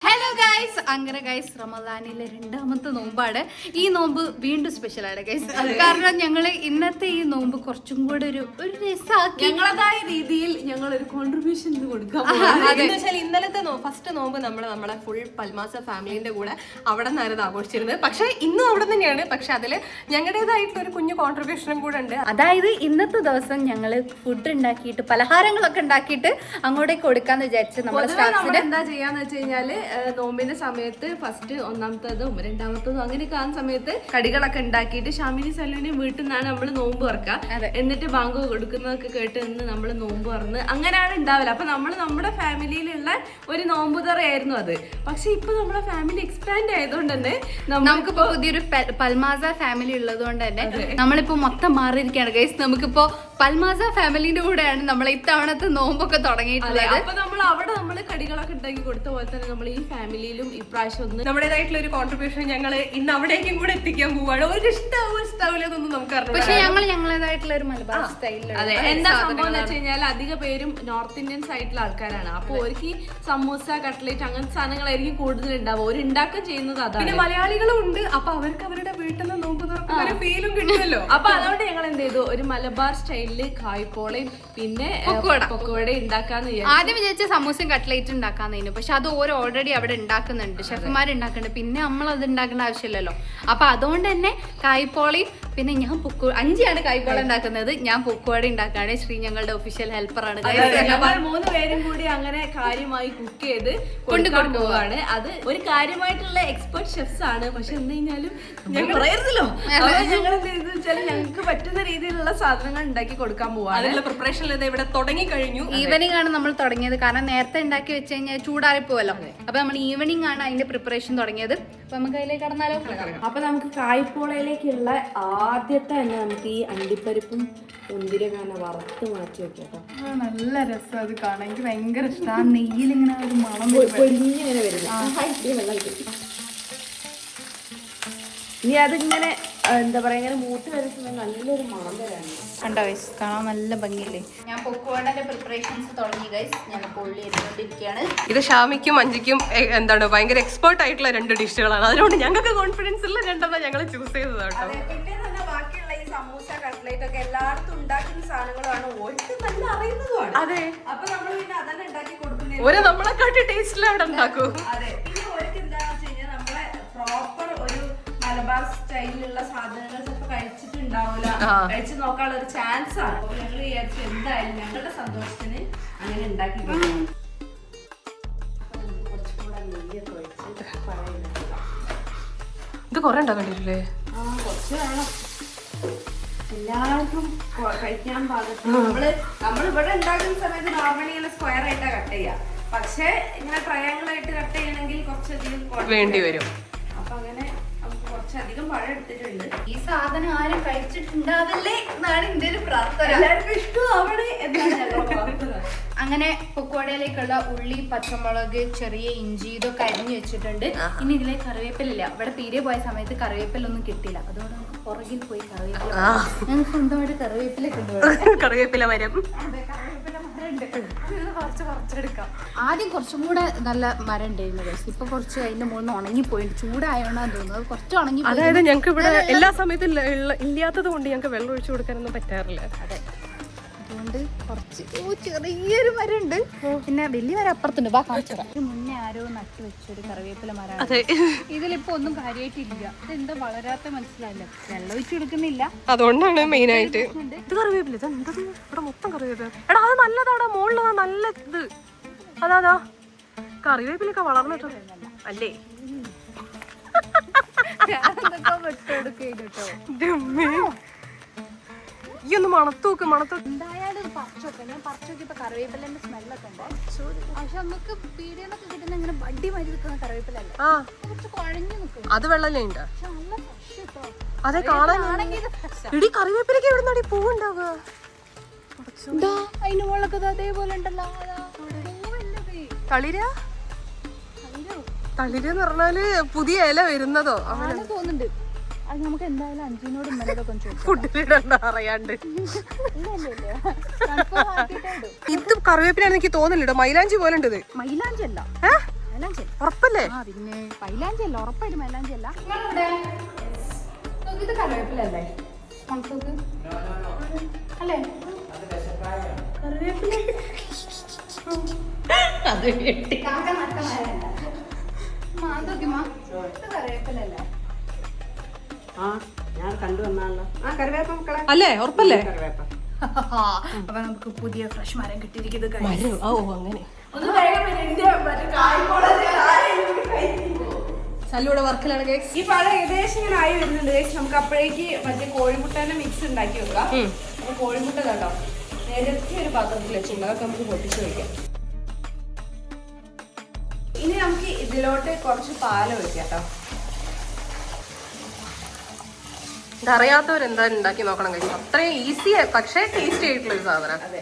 അങ്ങനെ ഗൈസ് റമദാനിലെ രണ്ടാമത്തെ നോമ്പാണ്. ഈ നോമ്പ് വീണ്ടും സ്പെഷ്യലാണ് ഗൈസ്. കാരണം ഞങ്ങള് ഇന്നത്തെ ഈ നോമ്പ് കുറച്ചും കൂടെ ഒരു രസമാക്കി ഞങ്ങളതായ രീതിയിൽ ഞങ്ങൾ ഒരു കോൺട്രിബ്യൂഷൻ കൊടുക്കാം. ഇന്നലത്തെ ഫസ്റ്റ് നോമ്പ് നമ്മളെ ഫുൾ പൽമാസ ഫാമിലിന്റെ കൂടെ അവിടെ നിന്നായിരുന്നു ആഘോഷിച്ചിരുന്നത്. പക്ഷെ ഇന്നും അവിടെ തന്നെയാണ്. പക്ഷെ അതില് ഞങ്ങളുടേതായിട്ടുള്ള ഒരു കുഞ്ഞു കോൺട്രിബ്യൂഷനും കൂടെ ഉണ്ട്. അതായത് ഇന്നത്തെ ദിവസം ഞങ്ങള് ഫുഡ് ഉണ്ടാക്കിയിട്ട് പലഹാരങ്ങളൊക്കെ ഉണ്ടാക്കിയിട്ട് അങ്ങോട്ടേക്ക് കൊടുക്കാന്ന് വിചാരിച്ചു. നമ്മളെ എന്താ ചെയ്യാന്ന് വെച്ച് കഴിഞ്ഞാല് നോമ്പിന്റെ സമയത്ത് ഫസ്റ്റ് ഒന്നാമത്തതും രണ്ടാമത്തതും അങ്ങനെയൊക്കെ ആ സമയത്ത് കടികളൊക്കെ ഉണ്ടാക്കിയിട്ട് ഷാമിനി സലൂനി വീട്ടിൽ നിന്നാണ് നമ്മൾ നോമ്പ് തുറക്കുക. എന്നിട്ട് ബാങ്ക് കൊടുക്കുന്നതൊക്കെ കേട്ട് നിന്ന് നമ്മൾ നോമ്പ് തുറന്ന് അങ്ങനെയാണ് ഉണ്ടാവില്ല. അപ്പൊ നമ്മുടെ ഫാമിലിയിലുള്ള ഒരു നോമ്പ് തുറയായിരുന്നു അത്. പക്ഷെ ഇപ്പൊ നമ്മുടെ ഫാമിലി എക്സ്പാൻഡ് ആയതുകൊണ്ട് തന്നെ നമുക്കിപ്പോ പുതിയൊരു പൽമാസ ഫാമിലി ഉള്ളത് കൊണ്ട് തന്നെ നമ്മളിപ്പോ മൊത്തം മാറിയിരിക്കുകയാണ് ഗൈസ്. നമുക്കിപ്പോ പൽമാസ ഫാമിലിന്റെ കൂടെയാണ് നമ്മൾ ഇത്തവണത്തെ നോമ്പൊക്കെ തുടങ്ങിയിട്ടുള്ളത്. അപ്പൊ നമ്മള് കടികളൊക്കെ ഉണ്ടാക്കി കൊടുത്ത പോലെ തന്നെ നമ്മൾ ഈ ഫാമിലിയിലും ഇപ്രാവശ്യം ഒന്ന് നമ്മുടേതായിട്ടുള്ള ഒരു കോൺട്രിബ്യൂഷൻ ഞങ്ങൾ ഇന്ന് അവിടേക്കും കൂടെ എത്തിക്കാൻ പോവാണ്. ഒരു ഇഷ്ടാവില്ലെന്നൊന്നും നമുക്ക് അറിയാം. പക്ഷെ ഞങ്ങളേതായിട്ടുള്ള ഒരു മലബാർ സ്റ്റൈലിൽ അതെ. എന്താ സംഭവം എന്ന് വെച്ച് കഴിഞ്ഞാൽ അധിക പേരും നോർത്ത് ഇന്ത്യൻ സൈഡിലുള്ള ആൾക്കാരാണ്. അപ്പൊ അവർക്ക് സമൂസ, കട്ട്ലേറ്റ് അങ്ങനത്തെ സാധനങ്ങളായിരിക്കും കൂടുതൽ ഉണ്ടാവുക. ഒരു ഉണ്ടാക്കാൻ ചെയ്യുന്നത് അതാണ്. പിന്നെ മലയാളികളും ഉണ്ട്. അപ്പൊ അവർക്ക് അവരുടെ വീട്ടിൽ നിന്ന് നോമ്പ് തുറക്കുന്ന ഒരു ഫീലും കിട്ടുമല്ലോ. അപ്പൊ അതുകൊണ്ട് ഞങ്ങൾ എന്ത് ചെയ്തു, ഒരു മലബാർ സ്റ്റൈലില് കായ്പോളയും പിന്നെ പൊക്കോട ഉണ്ടാക്കാന്ന് വിചാരിച്ചു. ആദ്യം വിചാരിച്ച സമൂസയും കട്ട്ലേറ്റ് ഉണ്ടാക്കാന്നു. പക്ഷെ അത് ഓരോ ഓൾറെഡി അവിടെ ഉണ്ടാക്കുന്നുണ്ട്, ഷെഫ്മാർ ഉണ്ടാക്കുന്നുണ്ട്. പിന്നെ നമ്മൾ അത് ഉണ്ടാക്കേണ്ട ആവശ്യമില്ലല്ലോ. അപ്പൊ അതുകൊണ്ട് തന്നെ കായ്പോളയും പിന്നെ ഞാൻ അഞ്ചിയാണ് കായ്പോള ഉണ്ടാക്കുന്നത്. ഞാൻ പൊക്കോട ഉണ്ടാക്കാണ്. ശ്രീ ഞങ്ങളുടെ ഒഫീഷ്യൽ ഹെൽപ്പറാണ്. ഞങ്ങൾ 3 പേരും കൂടി അങ്ങനെ കാര്യമായി കുക്ക് ചെയ്ത് കൊണ്ടുപോവാണ്. അത് ഒരു കാര്യമായിട്ടുള്ള എക്സ്പെർട്ട് ഷെഫ്സ് ആണ്. പക്ഷെ എന്ത് കഴിഞ്ഞാലും ഞങ്ങൾ അറിയരുതല്ലോ. ഞങ്ങൾ എന്ത് ചെയ്തു വെച്ചാൽ ഞങ്ങൾക്ക് പറ്റുന്ന രീതിയിലുള്ള സാധനങ്ങൾ ഉണ്ടാക്കി കൊടുക്കാൻ പോവാണ്. അതിനുള്ള പ്രിപ്പറേഷൻ ഇവിടെ തുടങ്ങി കഴിഞ്ഞു. ഈവനിങ് ആണ് നമ്മൾ തുടങ്ങിയത്. കാരണം നേരത്തെ ഉണ്ടാക്കി വെച്ച് കഴിഞ്ഞാൽ ചൂടാറിപ്പോവല്ലോ. അപ്പൊ നമ്മൾ ഈവനിങ് ആണ് അതിന്റെ പ്രിപ്പറേഷൻ തുടങ്ങിയത്. അപ്പൊ നമുക്ക് അതിലേക്ക് കടന്നാലോ? അപ്പൊ നമുക്ക് കായ്പോളയിലേക്കുള്ള ആദ്യത്തെ തന്നെ നമുക്ക് ഈ അണ്ടിപ്പരിപ്പും മുന്തിരിങ്ങനെ വറുത്ത് മാറ്റി വെക്കാം. നല്ല രസം അത് കാണാൻ. എനിക്ക് ഭയങ്കര ഇഷ്ടമാണ്. നെയ്യിലിങ്ങനെ ഒരു മണം പൊരിഞ്ഞിങ്ങനെ വരുന്നത്. ഇനി അതിങ്ങനെ എന്താ പറയാ, ഇങ്ങനെ മൂത്ത് വരുന്ന നല്ലൊരു മണം തരാണ്. കണ്ടോ ഗൈസ്, കാണാൻ നല്ല ഭംഗിയില്ലേ? ഞാൻ പൊക്കോടന്റെ പ്രിപ്പറേഷൻസ് തുടങ്ങി ഗൈസ്. ഞാൻ പൊള്ളി എടുത്തോണ്ടിരിക്കുകയാണ്. ഇത് ഷാമിക്കും അഞ്ചിക്കും എന്താണ് ഭയങ്കര എക്സ്പേർട്ട് ആയിട്ടുള്ള 2 ഡിഷുകളാണ്. അതുകൊണ്ട് ഞങ്ങൾക്ക് കോൺഫിഡൻസ് ഉള്ള 2 ഞങ്ങൾ ചൂസ് ചെയ്തതാട്ടോ. പിന്നെ തന്നെ ബാക്കിയുള്ള ഈ സമൂസ, കട്ട്ലേറ്റ് ഒക്കെ എല്ലായിടത്തും ഉണ്ടാക്കുന്ന സാധനങ്ങളാണ്. ഓർക്ക് നല്ല അറിയുന്നതുമാണ്. അതെ. അപ്പൊ നമ്മൾ പിന്നെ അതന്നെ ഉണ്ടാക്കി കൊടുക്കുന്നത്. ഒരു നമ്മളെക്കാട്ടി ടേസ്റ്റിൽ അവിടെ ഉണ്ടാക്കും. അതെ. പിന്നെ ഓർക്ക് എന്താണെന്ന് വെച്ച് കഴിഞ്ഞാൽ നമ്മളെ പ്രോപ്പർ ഒരു മലബാർ സ്റ്റൈലിലുള്ള സാധനങ്ങൾ ചിലപ്പോൾ കഴിച്ചിട്ടുണ്ടാവില്ല. കഴിച്ചു നോക്കാനുള്ള ഒരു ചാൻസ് ആണ്. അപ്പോൾ ഞങ്ങൾ വിചാരിച്ചു എന്തായാലും ഞങ്ങളുടെ സന്തോഷത്തിന് അങ്ങനെ ഉണ്ടാക്കി കൊടുക്കും. ഇത് കുറെ ഉണ്ടാക്കണ്ടില്ലേ? കുറച്ച് വേണം. എല്ലാവർക്കും കഴിക്കാൻ പാകത്തിന്. നമ്മൾ ഇവിടെ ഉണ്ടാക്കുന്ന സമയത്ത് നോർമലി ഇങ്ങനെ സ്ക്വയർ ആയിട്ടാണ് കട്ട് ചെയ്യുക. പക്ഷെ ഇങ്ങനെ ട്രയാങ്കിൾ ആയിട്ട് കട്ട് ചെയ്യണമെങ്കിൽ കുറച്ചധികം വേണ്ടി വരും. അപ്പൊ അങ്ങനെ കുറച്ചധികം പഴം എടുത്തിട്ടുണ്ട്. ഈ സാധനം ആരും കഴിച്ചിട്ടുണ്ടാവില്ലേ എന്നാണ് എന്റെ ഒരു പ്രാർത്ഥന. എല്ലാവർക്കും ഇഷ്ടമാവണേ എന്നാണ്. അങ്ങനെ പൊക്കോടയിലേക്കുള്ള ഉള്ളി, പച്ചമുളക്, ചെറിയ ഇഞ്ചി ഇതൊക്കെ അരിഞ്ഞു വെച്ചിട്ടുണ്ട്. ഇനി ഇതിലേക്ക് കറിവേപ്പിലില്ല. ഇവിടെ പീരിയ പോയ സമയത്ത് കറിവേപ്പിലൊന്നും കിട്ടില്ല. അതുകൊണ്ട് നമുക്ക് പുറകിൽ പോയി കറിവേപ്പില ഞങ്ങൾക്ക് സ്വന്തമായിട്ട് കറിവേപ്പിലൊക്കെ ഉണ്ട്. കറിവേപ്പില മരം. അതെ, കറിവേപ്പില മരം ഉണ്ട്. കുറച്ചെടുക്കാം. ആദ്യം കുറച്ചും കൂടെ നല്ല മരം ഉണ്ടായിരുന്നു ഗൈസ്. ഇപ്പൊ കുറച്ച് അതിന്റെ മുകളിൽ ഉണങ്ങിപ്പോയിട്ട് ചൂടായോണ്ടാന്ന് തോന്നുന്നത്. കുറച്ച് ഉണങ്ങി. അതായത് ഞങ്ങൾക്ക് ഇവിടെ എല്ലാ സമയത്തും ഇല്ലാത്തത് കൊണ്ട് ഞങ്ങൾക്ക് വെള്ളം ഒഴിച്ചു കൊടുക്കാനൊന്നും പറ്റാറില്ല. അതെ, അതുകൊണ്ട് കുറച്ച് ചെറിയൊരു മരം ഉണ്ട്. പിന്നെ വലിയ മരം അപ്പുറത്തുണ്ട്. മുന്നേ ആരോ നട്ടു വെച്ചൊരു കറിവേപ്പില മരമാണ്. ഇതിലിപ്പോ ഒന്നും കാര്യമായിട്ടില്ല. ഇതെന്താ വളരാത്ത മനസ്സിലായില്ല. വെള്ളം ഒഴിച്ചു കൊടുക്കുന്നില്ല. അതുകൊണ്ടാണ് മെയിൻ ആയിട്ട്. ഇത് കറിവേപ്പില. ഇവിടെ മൊത്തം കറിവേപ്പില. എടാ അത് നല്ലതാടാ. മുകളിലതാ നല്ല ഇത്. അതാ കറിവേപ്പിലൊക്കെ വളർന്നിട്ട് അല്ലേ? ഈ ഒന്ന് മണത്തോക്ക്. എന്തായാലും പറിച്ചോക്കെ. ഞാൻ പറിച്ചോക്കിയപ്പോ കറിവേപ്പിലന്റെ സ്മെല്ലൊക്കെ ഉണ്ട്. പക്ഷെ നമുക്ക് പീടിയെന്നൊക്കെ കിട്ടുന്ന ഇങ്ങനെ വണ്ടി മരി നിൽക്കുന്ന കറിവേപ്പിലല്ലേ, കുറച്ച് കുഴഞ്ഞു നിൽക്കും. അത് വെള്ളല്ലേ ഉണ്ട്. പക്ഷെ നല്ല ഫ്രഷ് കേട്ടോ. അതെ, കാണാനാണെങ്കിൽ ഇടി കറിവേപ്പിലൊക്കെ എവിടുന്നാടി പൂവുണ്ടാവുക? അതിന്റെ മുകളിലൊക്കെ അതേപോലെ ഉണ്ടല്ലോ. തളിരെന്ന് പറഞ്ഞാല് പുതിയ ഇല വരുന്നതോ അങ്ങനെ തോന്നുന്നുണ്ട്. അത് നമുക്ക് എന്തായാലും അഞ്ചിനോട് ഇന്നലൊക്കെ ഫുഡിലിടണ്ട അറിയാണ്ട്. ഇത് കറിവേപ്പിലാന്ന് എനിക്ക് തോന്നില്ലട്ടോ. മൈലാഞ്ചി പോലെ ഉണ്ട്. ഇത് മൈലാഞ്ചി അല്ല, മൈലാഞ്ചി ഉറപ്പല്ലേ? ആ പിന്നെ മൈലാഞ്ചി അല്ല, ഉറപ്പായിട്ട് മൈലാഞ്ചി അല്ല. ഇത് കറിവേപ്പിലല്ലേ മണത്തോക്ക് അല്ലേ? കറിവേപ്പില അത് കിട്ടി. കറിവേപ്പിലല്ലേ? ഞാൻ കണ്ടു വന്നാണല്ലോ. കറിവേപ്പ മക്കളെ. അല്ലേ? ഉറപ്പല്ലേ? കറിവേപ്പ. അപ്പൊ നമുക്ക് പുതിയ ഫ്രഷ് മരം കിട്ടിയിരിക്കുന്നത്. ഓ അങ്ങനെ. ഒന്ന് വേഗം സല്ലൂടെ വർക്കിലാണ് ഗൈസ്. ഈ പഴം ഏകദേശം ഇങ്ങനെ ആയി വരുന്നുണ്ട് ഗൈസ്. നമുക്ക് അപ്പോഴേക്ക് മറ്റേ കോഴിമുട്ടേന്റെ മിക്സ് ഉണ്ടാക്കി വെക്കാം. അപ്പൊ കോഴിമുട്ട കേട്ടോ നേരത്തെ ഒരു പാത്രത്തിൽ വെച്ചിട്ടുണ്ട്, അതൊക്കെ നമുക്ക് പൊട്ടിച്ച് വെക്കാം. ഇനി നമുക്ക് ഇതിലോട്ട് കുറച്ച് പാല് ഒഴിക്കാം കേട്ടോ. ഇതറിയാത്തവരെന്തായാലും ഉണ്ടാക്കി നോക്കണം കഴിയും. അത്രയും ഈസി പക്ഷേ ടേസ്റ്റി ആയിട്ടുള്ള ഒരു സാധനം. അതെ.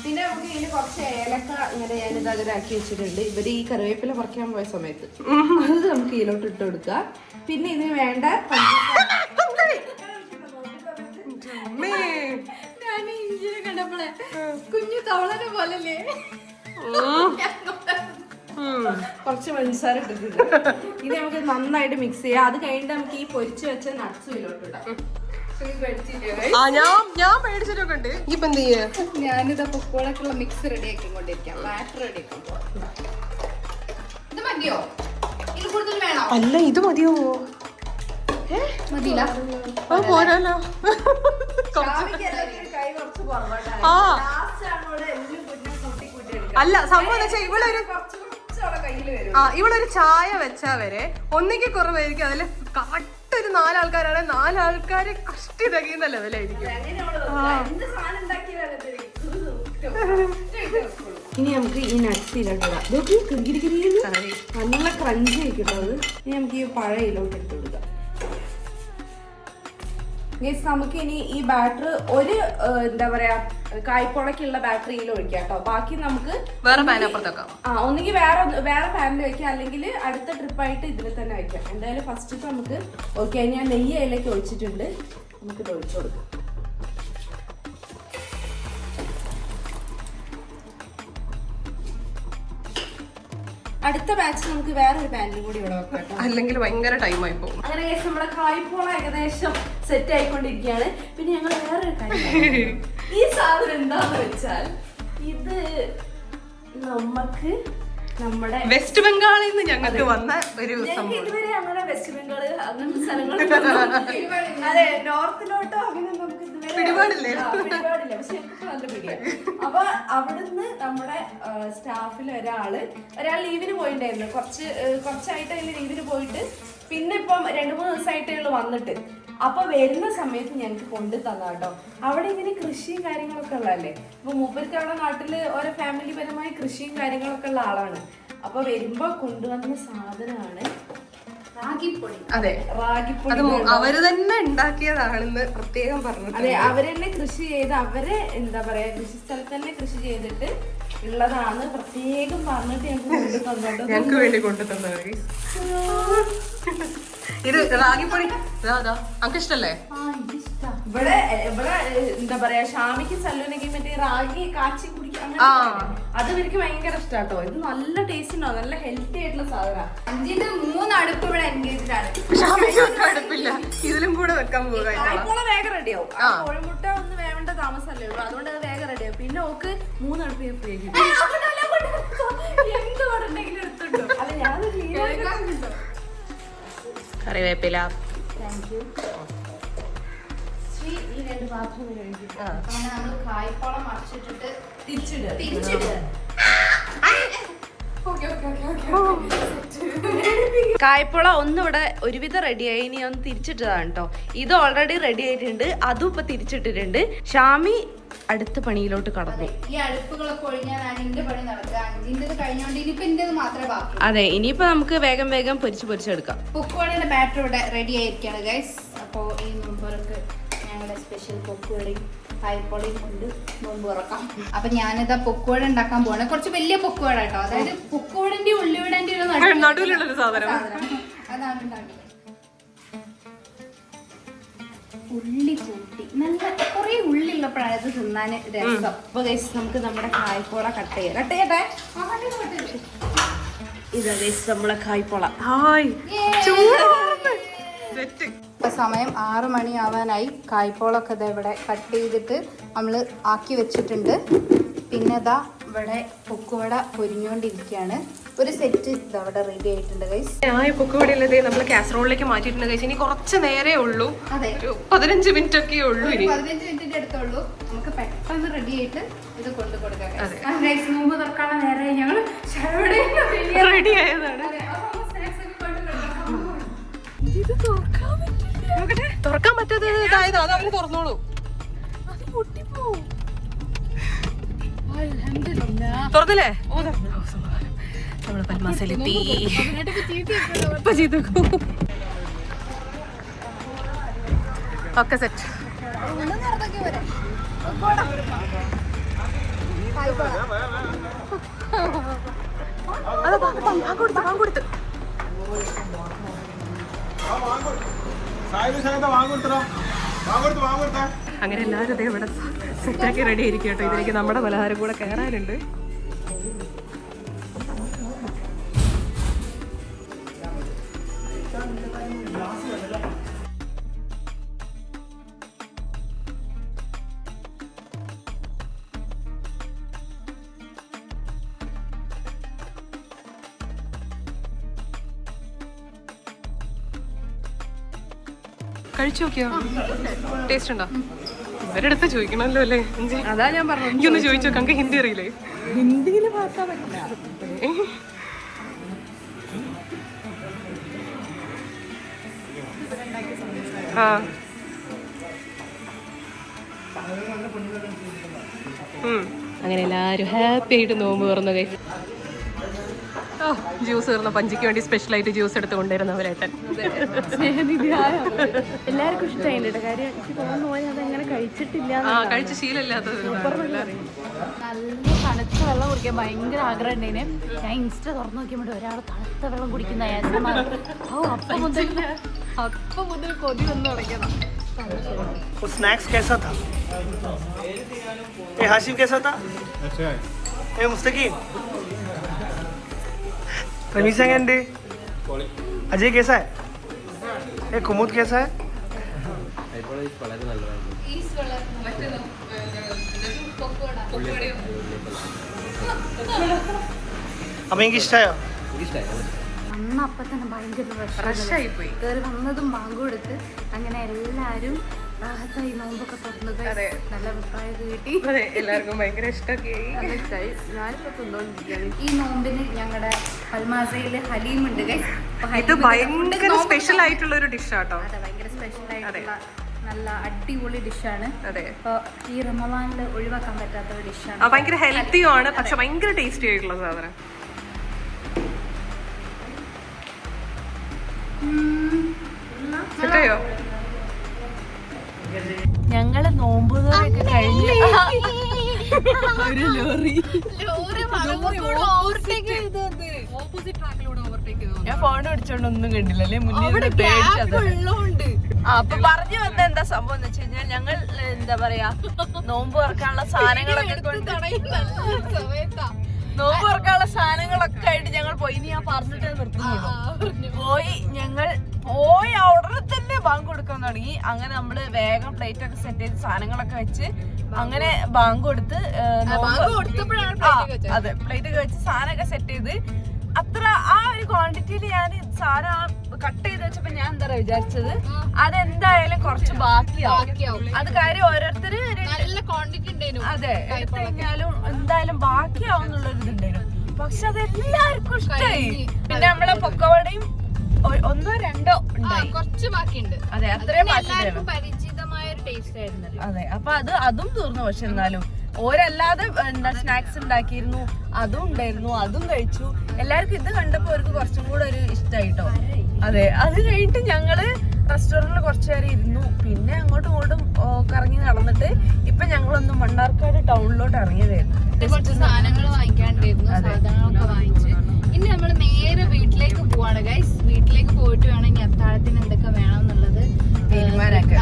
പിന്നെ നമുക്ക് ഇതിന് കുറച്ച് ഏലക്ക ഇങ്ങനെ ഞാനിത് അതിലാക്കി വെച്ചിട്ടുണ്ട്. ഇവര് ഈ കറിവേപ്പില പറിക്കാൻ പോയ സമയത്ത് അത് നമുക്ക് ഇതിലോട്ട് ഇട്ട് കൊടുക്കുക. പിന്നെ ഇതിന് വേണ്ട ഞാൻ ഇഞ്ചിനെ കണ്ടപ്പോളെ കുഞ്ഞു തവളനെ പോലല്ലേ കുറച്ച് പഞ്ചസാര ഇട്ടിട്ടുണ്ട്. ഇനി നമുക്ക് നന്നായിട്ട് മിക്സ് ചെയ്യാം. അത് കഴിഞ്ഞിട്ട് നമുക്ക് ഈ പൊരിച്ച് വെച്ച നട്ട്സും ഇതിലോട്ട് ഇടാം. ഞാൻ മേടിച്ചിട്ടൊക്കെ ഉണ്ട്. ഇപ്പൊ എന്ത് ചെയ്യാ? ഞാനിത് പൊക്കോളൊക്കെയുള്ള മിക്സ് റെഡി ആക്കിക്കൊണ്ടിരിക്കാം. ബാറ്റർ റെഡി ആക്കാൻ പോവാം. ഇത് മതിയോ? ഇത് കൂടുതൽ വേണോ? അല്ല ഇത് മതിയോ? മതിയില്ല. പോരാലോ. കൈ കുറച്ച് കുറവാണ്. ആ ലാസ്റ്റ് ആണ് ഇവിടെ എല്ലാം കുഞ്ഞു കൂട്ടി കൂട്ടി എടുക്കുക. അല്ല സംഭവം വെച്ചാൽ ഇവളൊരു കയ്യിൽ വരും. ഇവളൊരു ചായ വെച്ചാ വരെ ഒന്നിക്ക് കുറവായിരിക്കും. അതില് കറക്റ്റ് ഒരു 4 ആൾക്കാരാണ്. 4 ആൾക്കാര് കഷ്ടി തികയുന്ന ലെവലായിരിക്കും. ഇനി നമുക്ക് ഈ നട്ട്സ് ഇതിലോട്ടിടാം. നല്ല ക്രഞ്ചി ആയിക്കട്ടോ അത്. ഇനി നമുക്ക് ഈ പഴം ഇതിലോട്ട് ഇട്ട് കൊടുക്കാം. ഗൈസ് നമുക്ക് ഇനി ഈ ബാറ്റർ ഒരു എന്താ പറയാ കായ്പോളക്കുള്ള ബാറ്ററിയിൽ ഒഴിക്കാം കേട്ടോ. ബാക്കി നമുക്ക് വേറെ പാനപ്പുറത്തൊക്കാം. ഒന്നുകിൽ വേറെ പാനിൽ വെക്കാം, അല്ലെങ്കിൽ അടുത്ത ട്രിപ്പായിട്ട് ഇതിൽ തന്നെ വെക്കാം. എന്തായാലും ഫസ്റ്റ് നമുക്ക് ഓക്കെ. ഞാൻ നെയ്യ് അതിലേക്ക് ഒഴിച്ചിട്ടുണ്ട്. നമുക്കിത് ഒഴിച്ചു കൊടുക്കാം. അടുത്ത ബാച്ച് നമുക്ക് വേറൊരു പാനിലും കൂടി ഇവിടെ വെക്കാം കേട്ടോ. അല്ലെങ്കിൽ ഭയങ്കര ടൈമായി പോകും. അങ്ങനെ നമ്മുടെ കായ്പോള ഏകദേശം സെറ്റ് ആയിക്കൊണ്ടിരിക്കുകയാണ്. പിന്നെ ഞങ്ങൾ വേറൊരു കാര്യം, ഈ സാധനം എന്താന്ന് വെച്ചാൽ ഇത് നമുക്ക് നമ്മുടെ വെസ്റ്റ് ബംഗാളിൽ നിന്ന് ഞങ്ങൾക്ക് വന്ന ഒരു സംഭവം. ഇതുവരെ അങ്ങനെ വെസ്റ്റ് ബംഗാള് അങ്ങനത്തെ സ്ഥലങ്ങളിൽ അതെ നോർത്തിലോട്ടോ അങ്ങനെ നമുക്ക് പിടിപാടില്ലേ? പിടിപാടില്ല. പക്ഷെ എനിക്ക് നല്ല പിടിയാണ്. അപ്പൊ അവിടുന്ന് നമ്മുടെ സ്റ്റാഫിൽ ഒരാൾ ലീവിന് പോയിട്ടുണ്ടായിരുന്നു. കുറച്ചായിട്ട് അതിൽ ലീവിന് പോയിട്ട് പിന്നെ ഇപ്പം 2-3 ദിവസമായിട്ടേ ഉള്ളൂ വന്നിട്ട്. അപ്പൊ വരുന്ന സമയത്ത് ഞങ്ങൾക്ക് കൊണ്ടു തന്ന കേട്ടോ. അവിടെ ഇങ്ങനെ കൃഷിയും കാര്യങ്ങളൊക്കെ ഉള്ളതല്ലേ. അപ്പൊ മൂപ്പർക്ക് അവിടെ നാട്ടില് ഓരോ ഫാമിലി പരമായ കൃഷിയും കാര്യങ്ങളൊക്കെ ഉള്ള ആളാണ്. അപ്പൊ വരുമ്പോ കൊണ്ടുവന്ന സാധനമാണ് റാഗിപ്പൊടി. അതെ, റാഗിപ്പൊടി. അത് അവര് തന്നെ ഉണ്ടാക്കിയതാണെന്ന് പ്രത്യേകം പറഞ്ഞു. അതെ, അവര് തന്നെ കൃഷി ചെയ്ത് അവര് എന്താ പറയാ കൃഷി സ്ഥലത്ത് തന്നെ കൃഷി ചെയ്തിട്ട് ഉള്ളതാണ്. പ്രത്യേകം പറഞ്ഞിട്ട് ഞങ്ങൾക്ക് വേണ്ടി കൊണ്ടു തന്നവര്. ഇത് റാഗിപ്പൊടി അനക്ക് ഇഷ്ടല്ലേ? ഇവിടെ എന്താ പറയാ ഷാമിക്ക് സല്ലൂനൊക്കെ മറ്റേ റാഗി കാച്ചി കുടിക്കാൻ അത് ഇവർക്ക് ഭയങ്കര ഇഷ്ടാട്ടോ. ഇത് നല്ല ടേസ്റ്റ് ഉണ്ടാവും. നല്ല ഹെൽത്തി ആയിട്ടുള്ള സാധനമാണ്. 3 അടുപ്പ് ഇവിടെ എൻഗേജ്ഡ് ആണ്. അടുപ്പില്ല, ഇതിലും കൂടെ വെക്കാൻ പോകുക. വേഗം റെഡിയാവും. കോഴിമുട്ട ഒന്ന് വേവേണ്ട താമസമല്ലേ ഉള്ളൂ. അതുകൊണ്ട് അത് വേഗം റെഡിയാവും. പിന്നെ ഓക്ക് 3 അടുപ്പ് ഫ്രീ ആക്കി എന്തുകൊണ്ടെങ്കിലും എടുത്തിട്ടോ. അല്ല ഞാൻ കറിവേപ്പില. ഈ 2 പാത്രം കഴിക്കും. അങ്ങനെ നമ്മൾ കായ്പോളം മറിച്ചിട്ടിട്ട് തിരിച്ചിടുക. കായ്പോള ഒന്നിവിടെ ഒരുവിധം റെഡിയായി. ഇനി ഒന്ന് തിരിച്ചിട്ടതാണ് കേട്ടോ. ഇത് ഓൾറെഡി റെഡി ആയിട്ടുണ്ട്. അതും ഇപ്പൊ തിരിച്ചിട്ടിട്ടുണ്ട്. ഷാമി അടുത്ത പണിയിലോട്ട് കടന്നു. ഈ അടുപ്പുകളൊക്കെ ഒഴിഞ്ഞാൽ എന്റെ പണി നടക്കുക. 5-ന്റെ കഴിഞ്ഞോണ്ട് ഇനിയിപ്പോ എന്റേത് മാത്രമേ ബാക്കി. അതെ, ഇനിയിപ്പോ നമുക്ക് വേഗം വേഗം പൊരിച്ചെടുക്കാം. പൊക്കുവടയുടെ ബാറ്റർ ഇവിടെ റെഡി ആയിരിക്കാണ് ഗൈസ്. അപ്പോൾ ഈ മുമ്പൊക്കെ ഞങ്ങളുടെ സ്പെഷ്യൽ പൊക്കുവടയും കായ്പോളയും കൊണ്ട് മുമ്പ് ഉറക്കാം. അപ്പൊ ഞാനിതാ പൊക്കുവട ഉണ്ടാക്കാൻ പോവാണ്. കുറച്ച് വലിയ പൊക്കുവട കേട്ടോ. അതായത് പൊക്കുവടന്റെ ഉള്ളിവിടന്റെ നടുവിലുള്ളൊരു സാധനം അതാണ് ഉണ്ടാക്കുന്നത്. ഉള്ളി കൂട്ടി നല്ല കുറെ ഉള്ളി ഉള്ളപ്പോഴാണ് ഇത് തിന്നാൻ രസം. അപ്പൊ ഗൈസ് നമുക്ക് നമ്മുടെ കായ്പോള കട്ട് ചെയ്യട്ടെ. ഇതാ നമ്മളെ കായ്പോള. ഹായ് ഇപ്പൊ സമയം 6 മണി ആവാനായി. കായ്പോളൊക്കെ ഇതാ ഇവിടെ കട്ട് ചെയ്തിട്ട് നമ്മൾ ആക്കി വെച്ചിട്ടുണ്ട്. പിന്നെ ഇതാ ഇവിടെ പൊക്കുവട പൊരിഞ്ഞുകൊണ്ടിരിക്കുകയാണ്. ഒരു സെറ്റ് ഇതവിടെ റെഡി ആയിട്ടുണ്ട് ഗൈസ്. പൊക്കുവടയുള്ളത് നമ്മൾ കാസറോളിലേക്ക് മാറ്റിയിട്ടുണ്ട് ഗൈസ്. ഇനി കുറച്ച് നേരേ ഉള്ളൂ, അതെ, 15 മിനിറ്റ് ഒക്കെ ഉള്ളൂ. ഇനി 15 മിനിറ്റിന്റെ അടുത്തുള്ളൂ. നമുക്ക് പെട്ടെന്ന് റെഡി ആയിട്ട് ഇത് കൊണ്ടു കൊടുക്കാം. നോമ്പ് തുറക്കാനുള്ള നേരെ ഞങ്ങൾ റെഡി ആയതാണ്. തുറക്കാൻ പറ്റാത്തത് ഇതായത് അത് അവര് തുറന്നോളൂ. തുറന്നില്ലേ? നമ്മള് പൽമാസയിലെത്തി. ഒക്കെ സെറ്റ്. കൊടുത്ത് അങ്ങനെ എല്ലാവരും അതേ ഇവിടെ സെറ്റാക്കി റെഡി ആയിരിക്കും കേട്ടോ. ഇതിലേക്ക് നമ്മുടെ പലഹാരം കൂടെ കയറാനുണ്ട്. കഴിച്ചു നോക്കിയോ? ടേസ്റ്റ് ഉണ്ടോ? ഇവരുടെ അടുത്ത് ചോദിക്കണമല്ലോ അല്ലേ? അതാ ഞാൻ പറഞ്ഞു, എനിക്കൊന്ന് ചോദിച്ചോ. നമുക്ക് ഹിന്ദി അറിയില്ലേ? ഹിന്ദിയിൽ പറയാൻ പറ്റില്ല. ആ അങ്ങനെ എല്ലാവരും ഹാപ്പി ആയിട്ട് നോമ്പ് തുറന്നു കഴിച്ചു. ജ്യൂസ് തീർന്ന പഞ്ചിക്ക് വേണ്ടി സ്പെഷ്യലായിട്ട് ജ്യൂസ് എടുത്ത് കൊണ്ടുവരുന്നവരേട്ടൻ. എല്ലാവർക്കും ഇഷ്ടമായിട്ടുണ്ട്. കാര്യം എനിക്ക് തോന്നുന്നു അതങ്ങനെ കഴിച്ചിട്ടില്ല, കഴിച്ച ശീലമില്ലാത്തത്. നല്ല തണുത്ത വെള്ളം കുടിക്കാൻ ഭയങ്കര ആഗ്രഹം ഉണ്ടായിന്. ഞാൻ ഇൻസ്റ്റ തുറന്നു നോക്കിയപ്പോൾ ഒരാൾ തണുത്ത വെള്ളം കുടിക്കുന്ന അപ്പം മുതൽ കൊതി വന്ന് തുടങ്ങിയതാ. स्नैक्स कैसा था? ए हाशिम कैसा था? अच्छा है. ए मुस्तकीम. रमीसा कैंडे. अजय कैसा है? ए कुमुद कैसा है? अब इंग्लिश आया. അന്ന് അപ്പം തന്നെ ഭയങ്കര റഷായി പോയി. കയറി വന്നതും ബാങ്ക് കൊടുത്ത് അങ്ങനെ എല്ലാവരും റാഹത്തായി നോമ്പൊക്കെ തുറന്നത്. നല്ല അഭിപ്രായം കിട്ടി. അതെ, എല്ലാവർക്കും ഭയങ്കര ഇഷ്ടമൊക്കെ. ഞാനിപ്പോ തിന്നോണ്ടിരിക്കുകയാണ്. ഈ നോമ്പിന് ഞങ്ങളുടെ അൽമാസയില് ഹലീം ഉണ്ട്. ഇത് ഭയങ്കര സ്പെഷ്യൽ ആയിട്ടുള്ള ഒരു ഡിഷാട്ടോ. അതെ, ഭയങ്കര സ്പെഷ്യൽ ആയിട്ടുള്ള നല്ല അടിപൊളി ഡിഷാണ്. അതെ, അപ്പോൾ ഈ റമദാനിൽ ഒഴിവാക്കാൻ പറ്റാത്ത ഒരു ഡിഷാണ്. ഭയങ്കര ഹെൽത്തിയും ആണ്, പക്ഷെ ഭയങ്കര ടേസ്റ്റി ആയിട്ടുള്ള സാധനം. സെറ്റായോ? ഞങ്ങള് നോമ്പുതൊക്കെ കഴിഞ്ഞ് ഒരു ലോറി ഞാൻ ഫോൺ പിടിച്ചോണ്ട് ഒന്നും കണ്ടില്ല അല്ലേ? മുന്നിൽ അപ്പൊ പറഞ്ഞു വന്ന എന്താ സംഭവം എന്ന് വെച്ച് കഴിഞ്ഞാൽ ഞങ്ങൾ എന്താ പറയാ നോമ്പ് തുറക്കാനുള്ള സാധനങ്ങളൊക്കെ കൊണ്ട് നോമ്പ് തുറക്കാനുള്ള സാധനങ്ങളൊക്കെ ആയിട്ട് ഞങ്ങൾ പോയി. ഇനി ഞാൻ പറഞ്ഞിട്ട് നിർത്തുന്നുള്ളൂ. പോയി ഞങ്ങൾ പോയി ഉടനെ തന്നെ ബാങ്ക് കൊടുക്കാൻ തുടങ്ങി. അങ്ങനെ നമ്മള് വേഗം പ്ലേറ്റ് ഒക്കെ സെറ്റ് ചെയ്ത് സാധനങ്ങളൊക്കെ വെച്ച് അങ്ങനെ ബാങ്ക് കൊടുത്ത് അതെ പ്ലേറ്റ് ഒക്കെ വെച്ച് സാധനമൊക്കെ സെറ്റ് ചെയ്ത് അത്ര ആ ഒരു ക്വാണ്ടിറ്റിയിൽ ഞാൻ സാധനം കട്ട് ചെയ്ത് വെച്ചപ്പോ ഞാൻ എന്താ വിചാരിച്ചത് അതെന്തായാലും കുറച്ച് ബാക്കിയാവും. അത് കാര്യം ഓരോരുത്തര് നല്ല ക്വാണ്ടിറ്റി ഉണ്ടായിരുന്നു. അതെ എടുത്തു കഴിഞ്ഞാലും എന്തായാലും ബാക്കിയാവും എന്നുള്ളൊരു ഇതുണ്ടായിരുന്നു. പക്ഷെ അതെല്ലാവർക്കും ഇഷ്ടമായി. പിന്നെ നമ്മളെ പൊക്കവടയും 1 or 2 ഉണ്ടായി, കുറച്ച് ബാക്കിയുണ്ട്. അതെ അത്രയും പരിചിതമായ ഒരു ടേസ്റ്റ് ആയിരുന്നല്ലോ. അതെ അപ്പൊ അതും തീർന്നു. പക്ഷെ എന്നാലും ഓരല്ലാതെ എന്താ സ്നാക്സ് ഉണ്ടാക്കിയിരുന്നു, അതും ഉണ്ടായിരുന്നു, അതും കഴിച്ചു. എല്ലാവർക്കും ഇത് കണ്ടപ്പോ അവർക്ക് കുറച്ചും കൂടെ ഒരു ഇഷ്ടമായിട്ടോ. അതെ, അത് കഴിഞ്ഞിട്ട് ഞങ്ങള് റെസ്റ്റോറന്റിൽ കുറച്ചു നേരം ഇരുന്നു. പിന്നെ അങ്ങോട്ടും ഇങ്ങോട്ടും കറങ്ങി നടന്നിട്ട് ഇപ്പൊ ഞങ്ങളൊന്ന് മണ്ണാർക്കാട് ടൗണിലോട്ട് ഇറങ്ങിയതായിരുന്നു. കുറച്ച് സാധനങ്ങൾ വാങ്ങിക്കാണ്ടായിരുന്നു. സാധനങ്ങളൊക്കെ വാങ്ങിച്ച് ഇനി നമ്മൾ നേരെ വീട്ടിലേക്ക് പോവാണ് ഗൈസ്. വീട്ടിലേക്ക് പോയിട്ട് വേണം ഇനി അത്താഴത്തിന് എന്തൊക്കെ വേണം എന്നുള്ളത് തീരുമാനമൊക്കെ.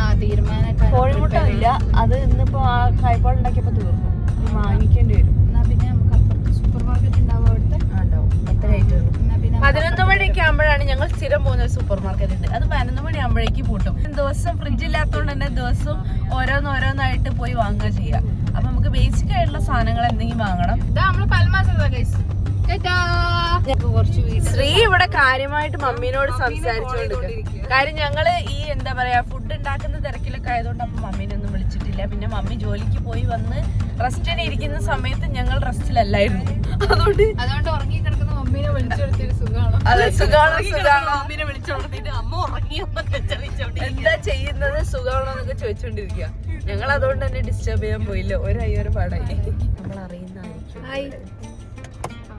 കോഴിമുട്ട ഇല്ല, അത് ഇന്നിപ്പോ ആ കായ്പാട് ഉണ്ടാക്കിയപ്പോ തീർന്നു. വാങ്ങിക്കേണ്ടി വരും. എന്നാ പിന്നെ നമുക്ക് അപ്പുറത്ത് സൂപ്പർ മാർക്കറ്റ് ഉണ്ടാവും, അവിടുത്തെ ഉണ്ടാവും. എത്ര ആയിട്ടുള്ളൂ. എന്നാ പിന്നെ മണിയൊക്കെ ആകുമ്പോഴാണ് ഞങ്ങൾ സ്ഥിരം പോകുന്ന ഒരു സൂപ്പർ മാർക്കറ്റ് ഉണ്ട്. അത് 11 മണി ആകുമ്പോഴേക്ക് പൂട്ടും. ദിവസം ഫ്രിഡ്ജ് ഇല്ലാത്തതുകൊണ്ട് തന്നെ ദിവസം ഓരോന്നോരോന്നായിട്ട് പോയി വാങ്ങുക ചെയ്യുക. അപ്പൊ നമുക്ക് ബേസിക് ആയിട്ടുള്ള സാധനങ്ങൾ എന്തെങ്കിലും വാങ്ങണം. ശ്രീ ഇവിടെ കാര്യമായിട്ട് മമ്മീനോട് സംസാരിച്ചുകൊണ്ടിരിക്കുക. കാര്യം ഞങ്ങള് ഈ എന്താ പറയാ ഫുഡ് ഉണ്ടാക്കുന്ന തിരക്കിലൊക്കെ ആയതുകൊണ്ട് അപ്പൊ മമ്മീനെ ഒന്നും വിളിച്ചിട്ടില്ല. പിന്നെ മമ്മി ജോലിക്ക് പോയി വന്ന് റെസ്റ്റിന് ഇരിക്കുന്ന സമയത്ത് ഞങ്ങൾ റെസ്റ്റിലല്ലായിരുന്നു. അതുകൊണ്ട് ഉറങ്ങി കിടക്കുന്ന മമ്മീനെ വിളിച്ചെടുത്തൊരു സുഖമാണ്. അതെ, സുഖാണോ മമ്മീനെ വിളിച്ചോണ്ടിട്ട് അമ്മ ഉറങ്ങി എന്താ ചെയ്യുന്നത് സുഖമാണോ എന്നൊക്കെ ചോദിച്ചോണ്ടിരിക്കുക. ഞങ്ങൾ അതുകൊണ്ട് തന്നെ ഡിസ്റ്റർബ് ചെയ്യാൻ പോയില്ല. ഒരു പാടായി. നമ്മൾ അറിയുന്നതായിരിക്കും.